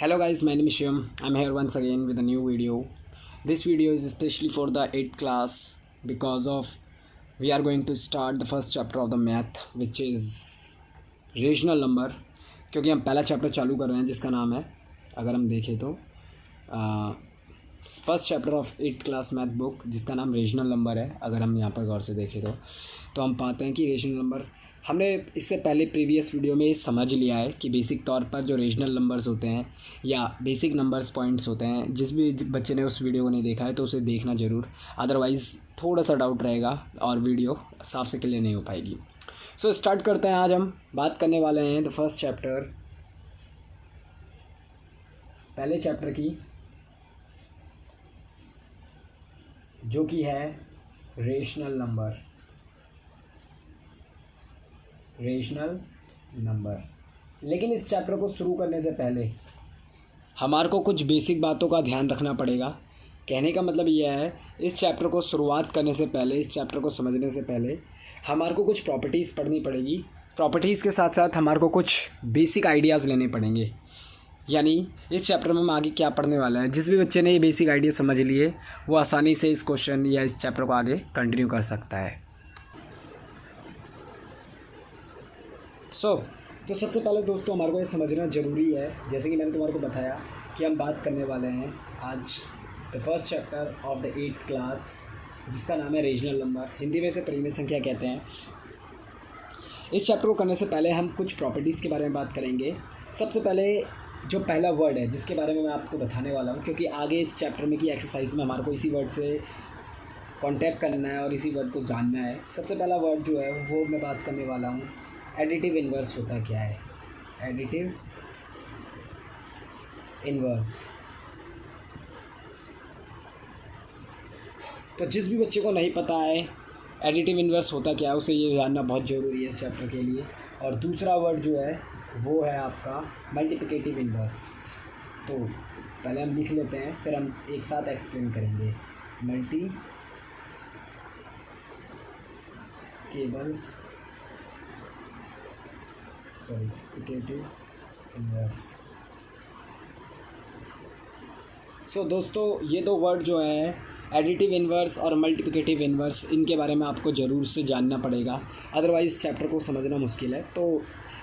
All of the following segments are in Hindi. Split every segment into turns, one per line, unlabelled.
Hello guys, my name is Shivam. I'm here once again with a new video. This video is especially for the 8th class because of we are going to start the first chapter of the math which is rational number. क्योंकि हम पहला चैप्टर चालू कर रहे हैं जिसका नाम है, अगर हम देखें तो first chapter of 8th class math book जिसका नाम रेशनल नंबर है. अगर हम यहाँ पर गौर से देखें तो हम पाते हैं कि रेशनल नंबर हमने इससे पहले प्रीवियस वीडियो में समझ लिया है कि बेसिक तौर पर जो रेशनल नंबर्स होते हैं या बेसिक नंबर्स पॉइंट्स होते हैं. जिस भी बच्चे ने उस वीडियो को नहीं देखा है तो उसे देखना ज़रूर, अदरवाइज़ थोड़ा सा डाउट रहेगा और वीडियो साफ से क्लियर नहीं हो पाएगी. सो स्टार्ट करते हैं. आज हम बात करने वाले हैं द फर्स्ट चैप्टर, पहले चैप्टर की, जो कि है रेशनल नंबर. लेकिन इस चैप्टर को शुरू करने से पहले हमारे को कुछ बेसिक बातों का ध्यान रखना पड़ेगा. कहने का मतलब यह है, इस चैप्टर को शुरुआत करने से पहले, इस चैप्टर को समझने से पहले हमारे को कुछ प्रॉपर्टीज़ पढ़नी पड़ेगी. प्रॉपर्टीज़ के साथ साथ हमारे को कुछ बेसिक आइडियाज़ लेने पड़ेंगे. यानी इस चैप्टर में हम आगे क्या पढ़ने वाला है. जिस भी बच्चे ने ये बेसिक आइडिया समझ लिए वो आसानी से इस क्वेश्चन या इस चैप्टर को आगे कंटिन्यू कर सकता है. तो सबसे पहले दोस्तों हमारे को ये समझना ज़रूरी है, जैसे कि मैंने तुम्हारे को बताया कि हम बात करने वाले हैं आज the first chapter of the 8th class जिसका नाम है रेशनल नंबर. हिंदी में इसे परिमित संख्या कहते हैं. इस चैप्टर को करने से पहले हम कुछ प्रॉपर्टीज़ के बारे में बात करेंगे. सबसे पहले जो पहला वर्ड है जिसके बारे में मैं आपको बताने वाला हूँ, क्योंकि आगे इस चैप्टर में की एक्सरसाइज में हमारे को इसी वर्ड से कॉन्टैक्ट करना है और इसी वर्ड को जानना है. सबसे पहला वर्ड जो है वो मैं बात करने वाला हूँ एडिटिव इन्वर्स. होता क्या है एडिटिव इन्वर्स? तो जिस भी बच्चे को नहीं पता है एडिटिव इन्वर्स होता क्या है उसे ये जानना बहुत ज़रूरी है इस चैप्टर के लिए. और दूसरा वर्ड जो है वो है आपका मल्टीप्लिकेटिव इन्वर्स. तो पहले हम लिख लेते हैं फिर हम एक साथ एक्सप्लेन करेंगे. Multiplicative inverse. सो दोस्तों ये दो वर्ड जो है एडिटिव इन्वर्स और मल्टीप्लिकेटिव इन्वर्स, इनके बारे में आपको ज़रूर से जानना पड़ेगा, अदरवाइज़ चैप्टर को समझना मुश्किल है. तो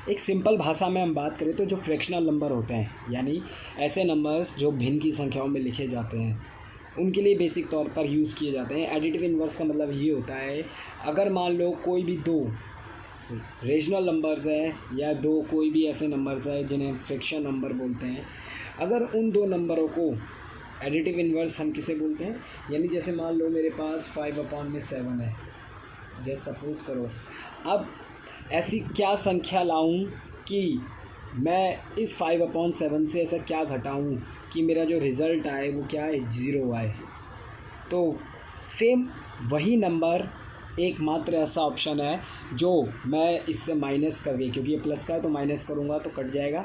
एक सिंपल भाषा में हम बात करें तो जो फ्रैक्शनल नंबर होते हैं, यानी ऐसे नंबर्स जो भिन्न की संख्याओं में लिखे जाते हैं, उनके लिए बेसिक तौर पर यूज़ किए जाते हैं. एडिटिव इन्वर्स का मतलब ये होता है, अगर मान लो कोई भी दो रेशनल नंबर्स है या दो कोई भी ऐसे नंबर्स है जिन्हें फ्रैक्शन नंबर बोलते हैं, अगर उन दो नंबरों को एडिटिव इन्वर्स हम किसे बोलते हैं, यानी जैसे मान लो मेरे पास 5/7 है, जैसे सपोज़ करो. अब ऐसी क्या संख्या लाऊं कि मैं इस 5/7 से ऐसा क्या घटाऊं कि मेरा जो रिज़ल्ट आए वो क्या है, 0 आए. तो सेम वही नंबर एकमात्र ऐसा ऑप्शन है जो मैं इससे माइनस करके, क्योंकि ये प्लस का है तो माइनस करूँगा तो कट जाएगा.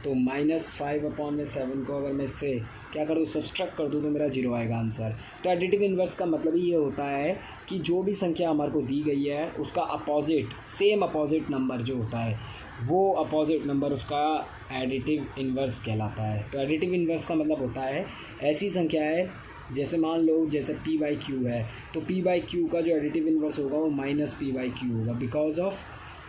तो -5/7 को अगर मैं इससे क्या कर दूँ, सब्सट्रैक्ट कर दूँ तो मेरा 0 आएगा आंसर. तो एडिटिव इन्वर्स का मतलब ही ये होता है कि जो भी संख्या हमारे को दी गई है उसका अपोजिट, सेम अपोजिट नंबर जो होता है वो अपोजिट नंबर उसका एडिटिव इन्वर्स कहलाता है. तो एडिटिव इन्वर्स का मतलब होता है ऐसी संख्या है, जैसे मान लो जैसे p/q है, तो p/q का जो एडिटिव इन्वर्स होगा वो -p/q होगा. बिकॉज ऑफ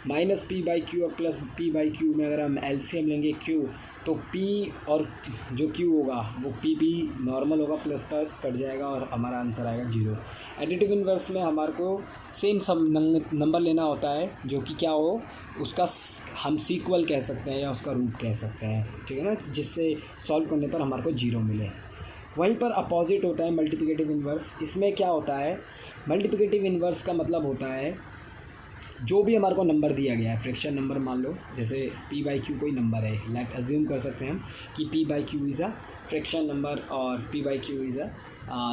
-p/q और प्लस p/q में अगर हम एलसीएम लेंगे q, तो p और जो q होगा वो p भी नॉर्मल होगा, प्लस प्लस कट जाएगा और हमारा आंसर आएगा 0. एडिटिव इन्वर्स में हमारे को सेम सब नंबर लेना होता है जो कि क्या हो, उसका हम सीक्वल कह सकते हैं या उसका रूट कह सकते हैं, ठीक है ना, जिससे सॉल्व करने पर हमारे को 0 मिले. वहीं पर अपोजिट होता है मल्टीप्लिकेटिव इन्वर्स. इसमें क्या होता है, मल्टीप्लिकेटिव इन्वर्स का मतलब होता है जो भी हमारे को नंबर दिया गया है, फ्रैक्शन नंबर मान लो जैसे p/q कोई नंबर है, लेट अज्यूम कर सकते हैं हम कि p/q is a fraction number और p/q is a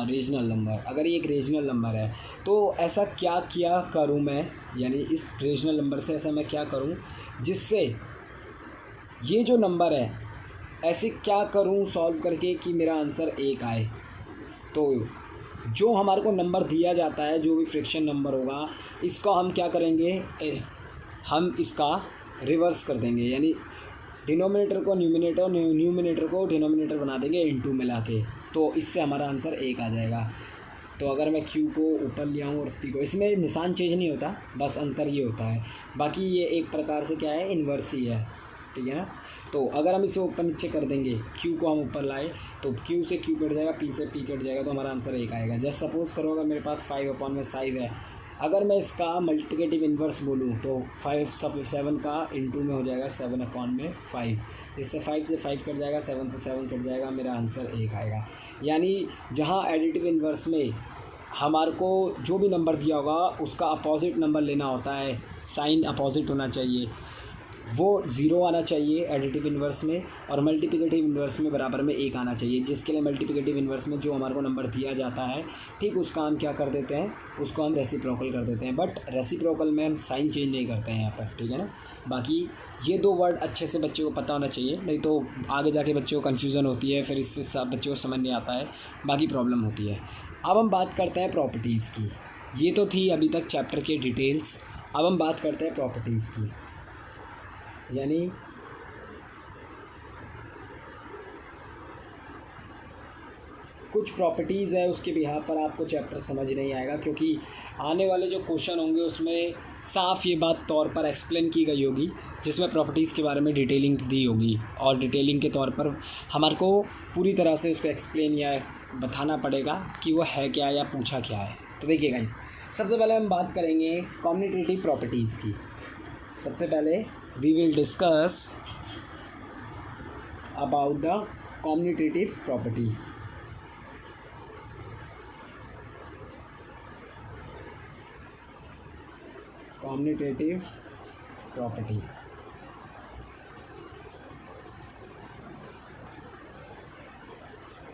regional number. अगर ये एक रीजनल नंबर है तो ऐसा क्या किया करूँ मैं, यानी इस रीजनल नंबर से ऐसा मैं क्या करूँ जिससे ये जो नंबर है ऐसे क्या करूँ सॉल्व करके कि मेरा आंसर 1 आए. तो जो हमारे को नंबर दिया जाता है, जो भी फ्रैक्शन नंबर होगा, इसको हम क्या करेंगे, हम इसका रिवर्स कर देंगे. यानी डिनोमिनेटर को न्यूमिनेटर, न्यूमिनेटर को डिनोमिनेटर बना देंगे इनटू मिला के, तो इससे हमारा आंसर 1 आ जाएगा। तो अगर मैं q को ऊपर ले आऊँ और p को, इसमें निशान चेंज नहीं होता, बस अंतर ये होता है। बाकी ये एक प्रकार से क्या है, इन्वर्स ही है, ठीक है ना। तो अगर हम इसे ऊपर नीचे कर देंगे, q को हम ऊपर लाए तो q से q कट जाएगा, p से p कट जाएगा, तो हमारा आंसर 1 आएगा। जस्ट सपोज़ करो अगर मेरे पास 5/5 है, अगर मैं इसका मल्टीप्लिकेटिव इन्वर्स बोलूँ तो 7 का इंटू में हो जाएगा 7/5, इससे 5 से 5 कट जाएगा, 7 से 7 कट जाएगा, मेरा आंसर 1 आएगा। यानी जहाँ एडिटिव इन्वर्स में हमारे को जो भी नंबर दिया होगा उसका अपोजिट नंबर लेना होता है, साइन अपोजिट होना चाहिए, वो 0 आना चाहिए एडिटिव इन्वर्स में, और मल्टीप्लिकेटिव इन्वर्स में बराबर में 1 आना चाहिए। जिसके लिए मल्टीप्लिकेटिव इन्वर्स में जो हमारे को नंबर दिया जाता है, ठीक, उसका हम क्या कर देते हैं, उसको हम रेसिप्रोकल कर देते हैं। बट रेसिप्रोकल में हम साइन चेंज नहीं करते हैं यहाँ पर, ठीक है ना। बाकी ये 2 वर्ड अच्छे से बच्चे को पता होना चाहिए, नहीं तो आगे जाके बच्चों को कन्फ्यूज़न होती है, फिर इससे सब बच्चों को समझ नहीं आता है, बाकी प्रॉब्लम होती है। अब हम बात करते हैं प्रॉपर्टीज़ की। ये तो थी अभी तक चैप्टर के डिटेल्स। अब हम बात करते हैं प्रॉपर्टीज़ की, यानी कुछ प्रॉपर्टीज़ है उसके बिहार पर आपको चैप्टर समझ नहीं आएगा, क्योंकि आने वाले जो क्वेश्चन होंगे उसमें साफ़ ये बात तौर पर एक्सप्लेन की गई होगी, जिसमें प्रॉपर्टीज़ के बारे में डिटेलिंग दी होगी, और डिटेलिंग के तौर पर हमारे को पूरी तरह से उसको एक्सप्लेन या बताना पड़ेगा कि वो है क्या या पूछा क्या है। तो देखिए गाइस, सबसे पहले हम बात करेंगे कॉम्यूटेटिव प्रॉपर्टीज़ की। सबसे पहले we will discuss about the commutative property. Commutative property,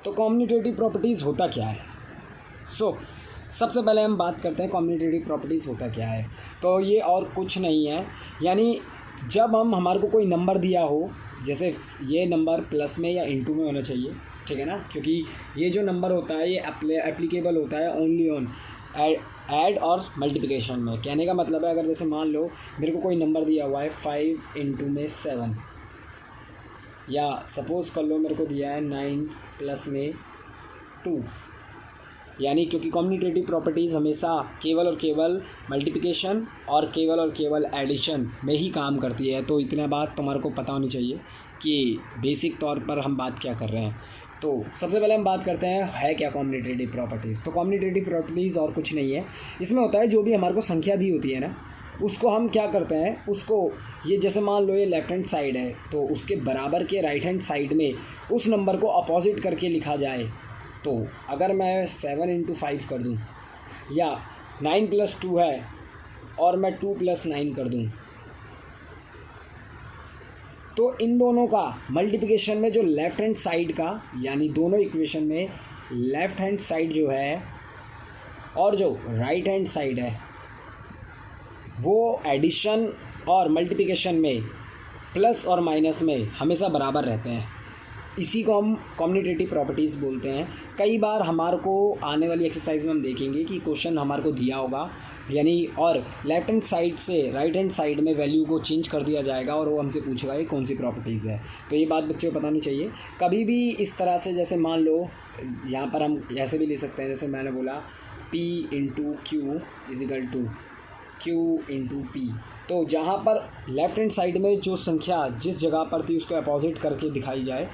तो कॉम्यूटेटिव प्रॉपर्टीज़ होता क्या है। सबसे पहले हम बात करते हैं कॉम्यूटेटिव प्रॉपर्टीज़ होता क्या है। तो ये और कुछ नहीं है, यानी जब हमारे को कोई नंबर दिया हो, जैसे ये नंबर प्लस में या इनटू में होना चाहिए, ठीक है ना, क्योंकि ये जो नंबर होता है ये एप्लीकेबल होता है ओनली ऑन ऐड और मल्टीप्लिकेशन में। कहने का मतलब है, अगर जैसे मान लो मेरे को कोई नंबर दिया हुआ है 5 इंटू में 7, या सपोज़ कर लो मेरे को दिया है 9 प्लस में 2, यानी क्योंकि कॉम्यूटेटिव प्रॉपर्टीज़ हमेशा केवल और केवल मल्टीप्लिकेशन और केवल एडिशन में ही काम करती है। तो इतना बात तुम्हारे को पता होनी चाहिए कि बेसिक तौर पर हम बात क्या कर रहे हैं। तो सबसे पहले हम बात करते हैं है क्या कॉम्यूटेटिव प्रॉपर्टीज़। तो कॉम्यूटेटिव प्रॉपर्टीज़ और कुछ नहीं है, इसमें होता है जो भी हमारे को संख्या दी होती है ना, उसको हम क्या करते हैं, उसको ये जैसे मान लो ये लेफ़्ट हैंड साइड है, तो उसके बराबर के राइट हैंड साइड में उस नंबर को अपोजिट करके लिखा जाए। तो अगर मैं 7 इंटू 5 कर दूँ, या 9 प्लस 2 है और मैं 2 प्लस 9 कर दूँ, तो इन दोनों का मल्टीप्लिकेशन में जो लेफ़्ट हैंड साइड का, यानी दोनों इक्वेशन में लेफ़्ट हैंड साइड जो है और जो राइट हैंड साइड है, वो एडिशन और मल्टीप्लिकेशन में प्लस और माइनस में हमेशा बराबर रहते हैं। इसी को हम कॉम्यूटेटिव प्रॉपर्टीज़ बोलते हैं। कई बार हमारे को आने वाली एक्सरसाइज में हम देखेंगे कि क्वेश्चन हमारे को दिया होगा, यानी और लेफ़्ट हैंड साइड से राइट हैंड साइड में वैल्यू को चेंज कर दिया जाएगा और वो हमसे पूछेगा ये कौन सी प्रॉपर्टीज़ है। तो ये बात बच्चों को पता नहीं चाहिए कभी भी इस तरह से। जैसे मान लो यहाँ पर हम ऐसे भी ले सकते हैं, जैसे मैंने बोला P into q is equal to q into p. तो जहाँ पर लेफ़्ट हैंड साइड में जो संख्या जिस जगह पर थी उसको अपोजिट करके दिखाई जाए,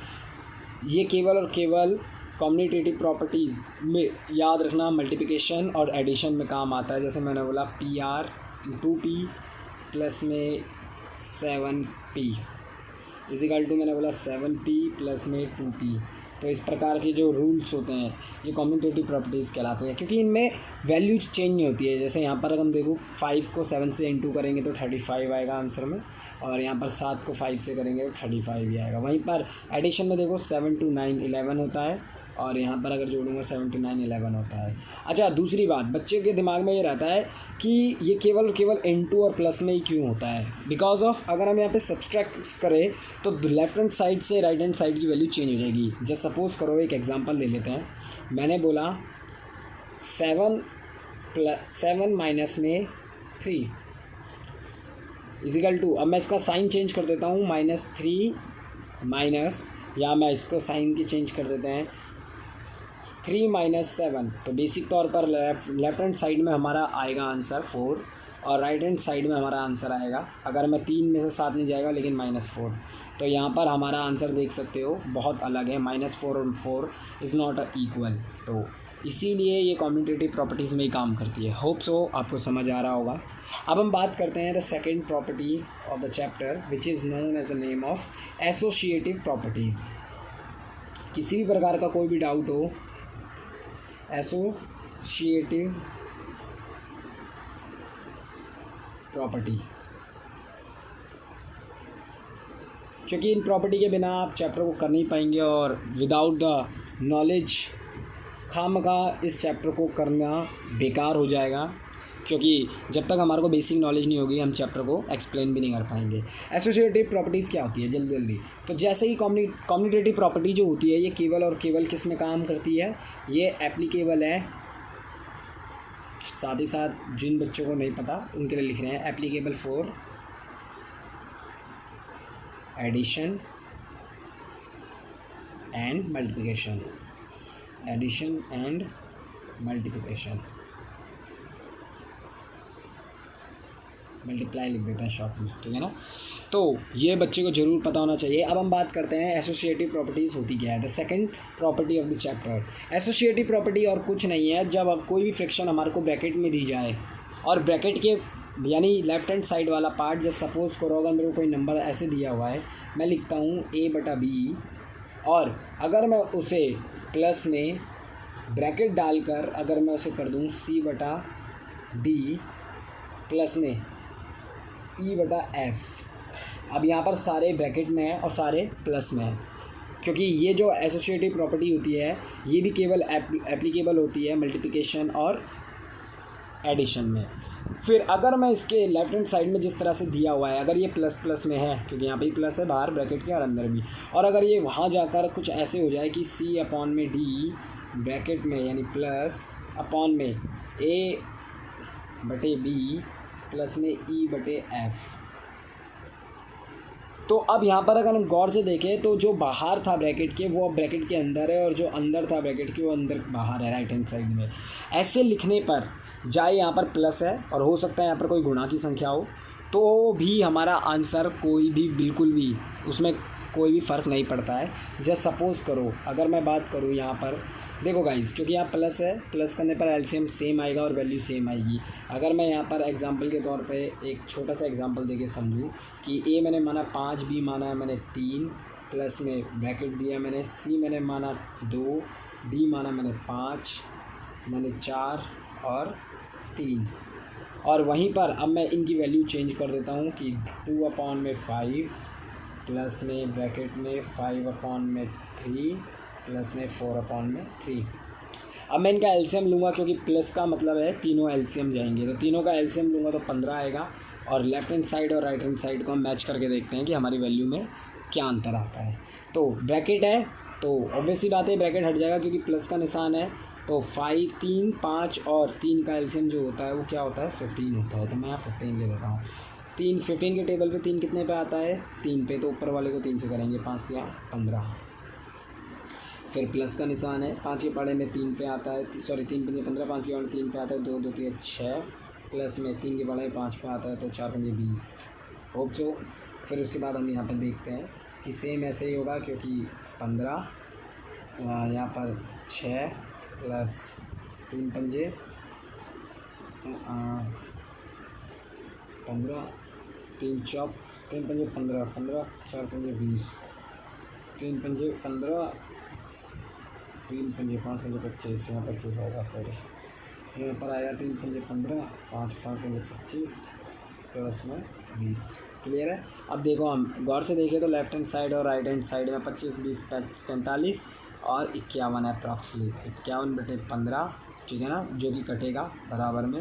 ये केवल और केवल कॉम्यूटेटिव प्रॉपर्टीज़ में याद रखना मल्टीप्लिकेशन और एडिशन में काम आता है। जैसे मैंने बोला PR इंटू P प्लस में 7P इजिकल टू मैंने बोला 7P प्लस में 2P। तो इस प्रकार के जो रूल्स होते हैं ये कॉम्यूटेटिव प्रॉपर्टीज़ कहलाते हैं, क्योंकि इनमें वैल्यू चेंज नहीं होती है। जैसे यहाँ पर अगर हम देखो 5 को 7 से इंटू करेंगे तो 35 आएगा आंसर में, और यहाँ पर 7 को 5 से करेंगे तो 35 ही आएगा। वहीं पर एडिशन में देखो 7 to 9 11 होता है, और यहाँ पर अगर जोड़ूंगा 7 to 9 11 होता है। अच्छा, दूसरी बात बच्चे के दिमाग में ये रहता है कि ये केवल इनटू और प्लस में ही क्यों होता है, बिकॉज ऑफ अगर हम यहाँ पे सब्सट्रैक्ट करें तो लेफ्ट हैंड साइड से राइट हैंड साइड की वैल्यू चेंज हो जाएगी। जैसे सपोज़ करो एक एग्जांपल ले लेते हैं, मैंने बोला 7 माइनस में 3, इजिकल टू, अब मैं इसका साइन चेंज कर देता हूँ, -3 माइनस, या मैं इसको साइन की चेंज कर देते हैं 3 - 7। तो बेसिक तौर पर लेफ्ट हैंड साइड में हमारा आएगा आंसर 4 और राइट हैंड साइड में हमारा आंसर आएगा, अगर मैं 3 में से 7 नहीं जाएगा लेकिन -4। तो यहाँ पर हमारा आंसर देख सकते हो बहुत अलग है, -4 और 4 इज़ नॉट इक्वल। तो इसीलिए ये कॉम्यूटेटिव प्रॉपर्टीज़ में ही काम करती है। होप सो आपको समझ आ रहा होगा। अब हम बात करते हैं the second property of the chapter which is known as the name of associative properties. किसी भी प्रकार का कोई भी डाउट हो, एसोसिएटिव प्रॉपर्टी, क्योंकि इन प्रॉपर्टी के बिना आप चैप्टर को कर नहीं पाएंगे और विदाउट द नॉलेज खामखा इस चैप्टर को करना बेकार हो जाएगा, क्योंकि जब तक हमारे को बेसिक नॉलेज नहीं होगी हम चैप्टर को एक्सप्लेन भी नहीं कर पाएंगे। एसोसिएटिव प्रॉपर्टीज़ क्या होती है, जल्दी जल्दी। तो जैसे ही कम्यूटेटिव प्रॉपर्टी जो होती है ये केवल और केवल किस में काम करती है, ये एप्लीकेबल है, साथ ही साथ जिन बच्चों को नहीं पता उनके लिए लिख रहे हैं, applicable for addition and multiplication, addition and multiplication, multiply लिख देते हैं शॉर्ट में, ठीक है ना। तो ये बच्चे को ज़रूर पता होना चाहिए। अब हम बात करते हैं एसोसिएटिव प्रॉपर्टीज़ होती क्या है। The second property of the chapter, associative property और कुछ नहीं है, जब अब कोई भी फ्रिक्शन हमारे को ब्रैकेट में दी जाए और ब्रैकेट के यानी लेफ्ट हैंड साइड वाला पार्ट, जैसे सपोज़ करो अगर मेरे को कोई नंबर ऐसे दिया हुआ है, मैं लिखता हूँ a/b, और अगर मैं उसे प्लस में ब्रैकेट डालकर अगर मैं उसे कर दूँ c/d प्लस में e/f। अब यहाँ पर सारे ब्रैकेट में है और सारे प्लस में है, क्योंकि ये जो एसोसिएटिव प्रॉपर्टी होती है ये भी केवल एप्लीकेबल होती है मल्टीप्लिकेशन और एडिशन में। फिर अगर मैं इसके लेफ्ट हैंड साइड में जिस तरह से दिया हुआ है, अगर ये प्लस प्लस में है, क्योंकि यहाँ पे ही प्लस है बाहर ब्रैकेट के और अंदर भी, और अगर ये वहाँ जाकर कुछ ऐसे हो जाए कि c/d ब्रैकेट में यानी प्लस अपॉन में a/b प्लस में e/f, तो अब यहाँ पर अगर हम गौर से देखें तो जो बाहर था ब्रैकेट के वो अब ब्रैकेट के अंदर है और जो अंदर था ब्रैकेट के वो अंदर बाहर है राइट हैंड साइड में। ऐसे लिखने पर जाए यहाँ पर प्लस है और हो सकता है यहाँ पर कोई गुणा की संख्या हो, तो भी हमारा आंसर कोई भी बिल्कुल भी उसमें कोई भी फ़र्क नहीं पड़ता है। जस्ट सपोज़ करो अगर मैं बात करूँ यहाँ पर, देखो गाइस, क्योंकि यहाँ प्लस है, प्लस करने पर एलसीएम सेम आएगा और वैल्यू सेम आएगी। अगर मैं यहाँ पर एग्जांपल के तौर पे एक छोटा सा एग्जांपल देके समझूँ कि a मैंने माना 5, b माना है मैंने 3, प्लस में ब्रैकेट दिया मैंने, c मैंने माना 2, d माना मैंने 5, मैंने 4 और 3, और वहीं पर अब मैं इनकी वैल्यू चेंज कर देता हूँ कि 2/5 प्लस में ब्रैकेट में 5/3 प्लस में 4/3। अब मैं इनका एलसीएम लूँगा, क्योंकि प्लस का मतलब है तीनों एलसीएम जाएंगे, तो तीनों का एलसीएम लूँगा तो 15 आएगा। और लेफ़्ट हैंड साइड और राइट हैंड साइड को हम मैच करके देखते हैं कि हमारी वैल्यू में क्या अंतर आता है। तो ब्रैकेट है तो ऑब्वियसली बात है ब्रैकेट हट जाएगा क्योंकि प्लस का निशान है, तो 5, 3, 5 और 3 का एलसीएम जो होता है वो क्या होता है 15 होता है। तो मैं यहाँ 15 ले लेता हूँ। 15 के टेबल पे 3 कितने पे आता है 3 पे, तो ऊपर वाले को 3 से करेंगे, 5 या 15। फिर प्लस का निशान है, 5 के पाड़े में 3 पे आता है, सॉरी 3 पंजे 15, 5 के पाड़े में 3 पे आता है, 2 2 3 6, प्लस में 3 के पाड़े में 5 पे आता है, तो 4 पंजे 20। Hope so. फिर उसके बाद हम यहाँ पर देखते हैं कि सेम ऐसे ही होगा, क्योंकि 15 यहाँ पर 6 प्लस 3 पंजे 15, 3 चौक 3 पंजे 15, 15 4 पंजे 20, 3 पंजे 15, 3 पंजे 5 पंजे 25, यहाँ 25 आएगा, सॉरी यहाँ पर आएगा 3 पंजे 15, 5 पंजे 25 प्लस में 20। क्लियर है। अब देखो हम गौर से देखें तो लेफ्ट हैंड साइड और राइट हैंड साइड में 25, 20, 45 और 51 अप्रॉक्सीमेट 51/15, ठीक है ना, जो कि कटेगा बराबर में,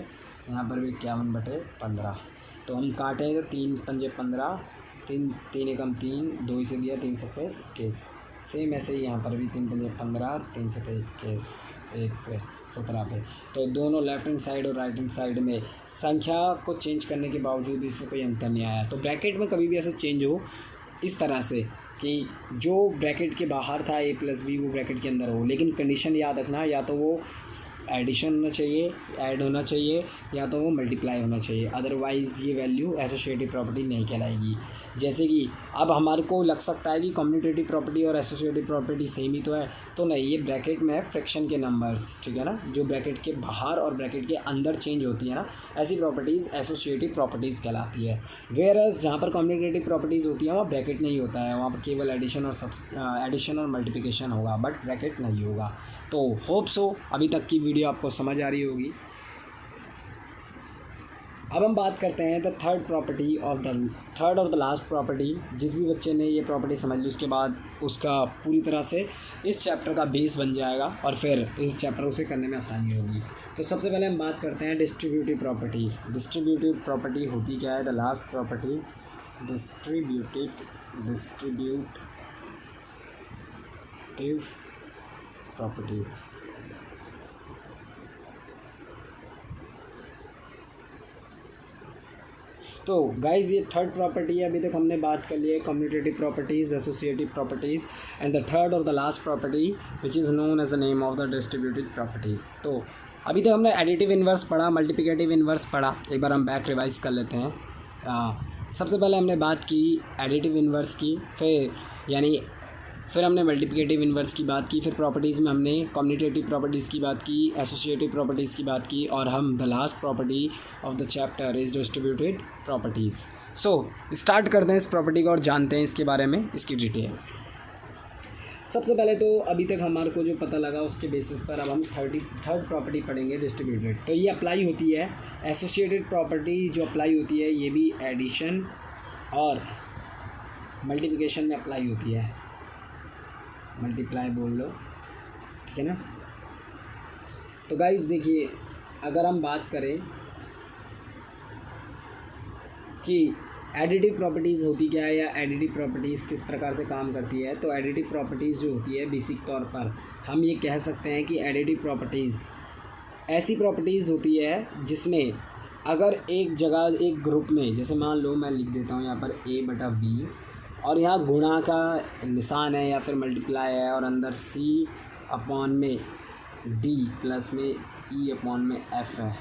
यहाँ पर भी 51/15। तो हम काटे तो 3 पंजे 15, 3 एकम 3, 2 इसे दिया, 3 सफ़े 21। सेम ऐसे ही यहाँ पर भी 3 पंजे 15, 3 7 21, 1 पे 17 पे। तो दोनों लेफ्ट हैंड साइड और राइट हैंड साइड में संख्या को चेंज करने के बावजूद इसमें कोई अंतर नहीं आया। तो ब्रैकेट में कभी भी ऐसा चेंज हो इस तरह से कि जो ब्रैकेट के बाहर था a+b वो ब्रैकेट के अंदर हो, लेकिन कंडीशन याद रखना, या तो वो एडिशन होना चाहिए, ऐड होना चाहिए, या तो वो मल्टीप्लाई होना चाहिए, अदरवाइज़ ये वैल्यू एसोसिएटिव प्रॉपर्टी नहीं कहलाएगी। जैसे कि अब हमारे को लग सकता है कि कम्यूटेटिव प्रॉपर्टी और एसोसिएटिव प्रॉपर्टी सेम ही तो है, तो नहीं, ये ब्रैकेट में है फ्रैक्शन के नंबर्स, ठीक है ना, जो ब्रैकेट के बाहर और ब्रैकेट के अंदर चेंज होती है ना, ऐसी प्रॉपर्टीज़ एसोसिएटिव प्रॉपर्टीज़ कहलाती है। वेयर एज जहाँ पर कम्यूटेटिव प्रॉपर्टीज़ होती है वहाँ ब्रैकेट नहीं होता है, वहाँ पर केवल एडिशन और मल्टीप्लिकेशन होगा, बट ब्रैकेट नहीं होगा। तो होप सो अभी तक की वीडियो आपको समझ आ रही होगी। अब हम बात करते हैं द थर्ड और द लास्ट प्रॉपर्टी। जिस भी बच्चे ने ये प्रॉपर्टी समझ ली उसके बाद उसका पूरी तरह से इस चैप्टर का बेस बन जाएगा और फिर इस चैप्टर उसे करने में आसानी होगी। तो सबसे पहले हम बात करते हैं डिस्ट्रीब्यूटिव प्रॉपर्टी। डिस्ट्रीब्यूटिव प्रॉपर्टी होती क्या है? The last property distributive properties. तो गाइज ये थर्ड प्रॉपर्टी है। अभी तक हमने बात कर ली है commutative properties, associative properties and the third और the last property which is known as the name of the distributive properties. तो अभी तक हमने एडिटिव इन्वर्स पढ़ा, मल्टीप्लिकेटिव इन्वर्स पढ़ा। एक बार हम बैक रिवाइज कर लेते हैं। सबसे पहले हमने बात की एडिटिव इन्वर्स की, फिर हमने मल्टीप्लिकेटिव इन्वर्स की बात की, फिर प्रॉपर्टीज़ में हमने कम्यूटेटिव प्रॉपर्टीज़ की बात की, एसोसिएटिव प्रॉपर्टीज़ की बात की, और हम the last property of the chapter is distributed properties. So start करते हैं इस प्रॉपर्टी को और जानते हैं इसके बारे में, इसकी डिटेल्स। सबसे पहले तो अभी तक हमारे को जो पता लगा उसके बेसिस पर अब हम थर्ड प्रॉपर्टी पढ़ेंगे डिस्ट्रीब्यूटेड। तो ये अप्लाई होती है, एसोसिएटेड प्रॉपर्टी जो अप्लाई होती है ये भी एडिशन और मल्टीप्लिकेशन में अप्लाई होती है, मल्टीप्लाई बोल लो, ठीक है ना। तो गाइस देखिए, अगर हम बात करें कि एडिटिव प्रॉपर्टीज़ होती क्या है या एडिटिव प्रॉपर्टीज़ किस प्रकार से काम करती है, तो एडिटिव प्रॉपर्टीज़ जो होती है बेसिक तौर पर हम ये कह सकते हैं कि एडिटिव प्रॉपर्टीज़ ऐसी प्रॉपर्टीज़ होती है जिसमें अगर एक जगह एक ग्रुप में, जैसे मान लो मैं लिख देता हूँ यहाँ पर a/b और यहाँ गुणा का निशान है या फिर मल्टीप्लाई है और अंदर c/में d प्लस में e/f है,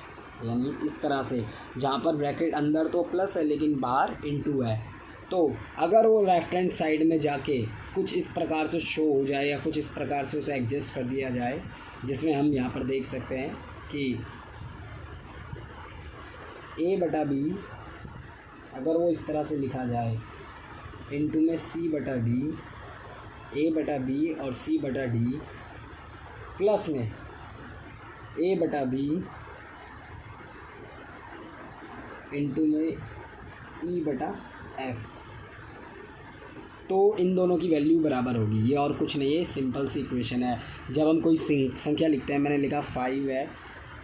यानी इस तरह से जहाँ पर ब्रैकेट अंदर तो प्लस है लेकिन बाहर इनटू है। तो अगर वो लेफ्ट हैंड साइड में जाके कुछ इस प्रकार से शो हो जाए या कुछ इस प्रकार से उसे एडजस्ट कर दिया जाए, जिसमें हम यहाँ पर देख सकते हैं कि a/b अगर वो इस तरह से लिखा जाए इनटू में c/d, a/b और c/d प्लस में a/b इनटू में e/f, तो इन दोनों की वैल्यू बराबर होगी। ये और कुछ नहीं है, सिंपल सी इक्वेशन है। जब हम कोई संख्या लिखते हैं, मैंने लिखा 5 है,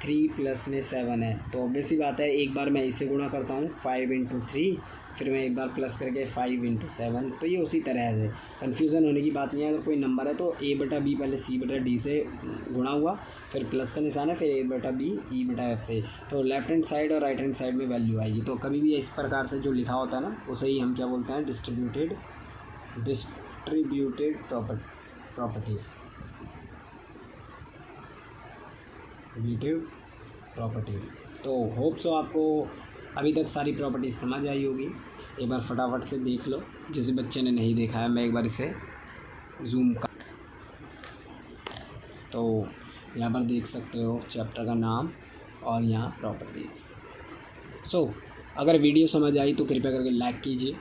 3 प्लस में 7 है, तो ऑब्वियस सी बात है एक बार मैं इसे गुणा करता हूँ 5 × 3, फिर मैं एक बार प्लस करके 5 × 7, तो ये उसी तरह है, कन्फ्यूज़न होने की बात नहीं है। अगर कोई नंबर है तो a/b पहले c/d से गुणा हुआ, फिर प्लस का निशान है, फिर a/b e/f से, तो लेफ्ट हैंड साइड और राइट हैंड साइड में वैल्यू आएगी। तो कभी भी इस प्रकार से जो लिखा होता है ना, उसे ही हम क्या बोलते हैं, डिस्ट्रीब्यूटेड प्रॉपर्टी। तो होप सो आपको अभी तक सारी प्रॉपर्टी समझ आई होगी। एक बार फटाफट से देख लो, जिस बच्चे ने नहीं देखा है मैं एक बार इसे जूम कर, तो यहाँ पर देख सकते हो चैप्टर का नाम और यहाँ प्रॉपर्टीज़। सो अगर वीडियो समझ आई तो कृपया करके लाइक कीजिए,